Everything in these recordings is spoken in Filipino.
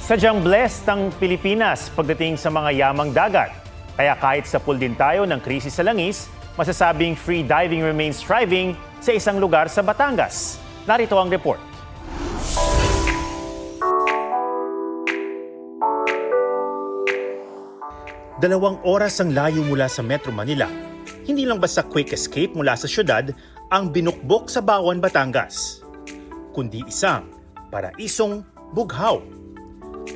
Sadyang blessed ang Pilipinas pagdating sa mga yamang dagat. Kaya kahit sa pool din tayo ng krisis sa langis, masasabing free diving remains thriving sa isang lugar sa Batangas. Narito ang report. Dalawang oras ang layo mula sa Metro Manila. Hindi lang basta quick escape mula sa syudad ang binukbok sa Bawan, Batangas, kundi isang paraisong bughaw.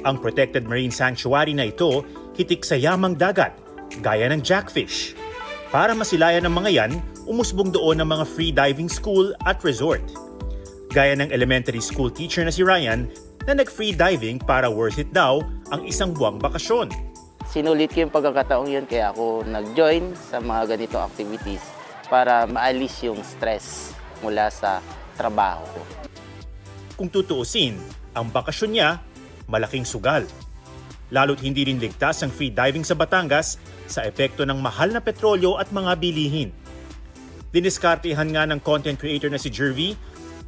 Ang protected marine sanctuary na ito hitik sa yamang dagat, gaya ng jackfish. Para masilayan ng mga yan, umusbong doon ang mga free diving school at resort. Gaya ng elementary school teacher na si Ryan na nag-free diving para worth it daw ang isang buwang bakasyon. Sinulit ko yung pagkakataong yun kaya ako nag-join sa mga ganito activities para maalis yung stress mula sa trabaho ko. Kung tutuusin, ang bakasyon niya, malaking sugal. Lalo't hindi rin ligtas ang free diving sa Batangas sa epekto ng mahal na petrolyo at mga bilihin. Diniskartehan nga ng content creator na si Jervy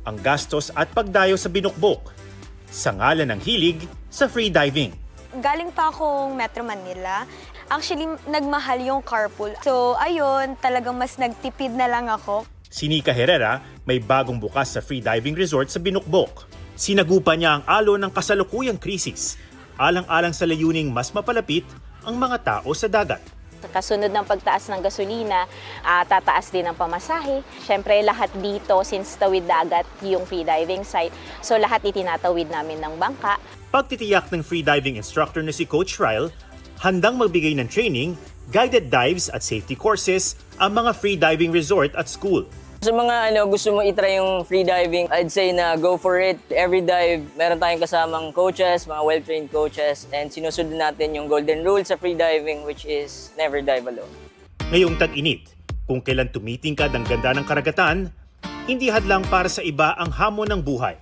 ang gastos at pagdayo sa binukbok sa ngalan ng hilig sa free diving. Galing pa akong Metro Manila. Actually, nagmahal yung carpool. So, ayun, talagang mas nagtipid na lang ako. Si Nika Herrera may bagong bukas sa free diving resort sa Binukbok. Sinagupa niya ang alon ng kasalukuyang krisis, alang-alang sa layuning mas mapalapit ang mga tao sa dagat. Kasunod ng pagtaas ng gasolina, tataas din ang pamasahe. Siyempre, lahat dito, since tawid dagat yung free diving site, so lahat itinatawid namin ng bangka. Pagtitiyak ng free diving instructor na si Coach Ryle, handang magbigay ng training, guided dives at safety courses ang mga free diving resort at school. Sa mga gusto mo itry yung free diving, I'd say na go for it. Every dive, meron tayong kasamang coaches, mga well-trained coaches, and sinusunod natin yung golden rule sa free diving, which is never dive alone. Ngayong tag-init, kung kailan tumitingkad ang ganda ng karagatan, hindi hadlang para sa iba ang hamon ng buhay.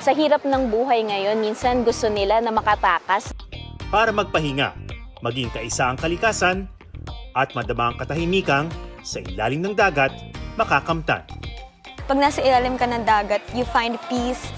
Sa hirap ng buhay ngayon, minsan gusto nila na makatakas. Para magpahinga, maging kaisa ang kalikasan, at madama ang katahimikang sa ilalim ng dagat, makakamtan. Pag nasa ilalim ka ng dagat, you find peace,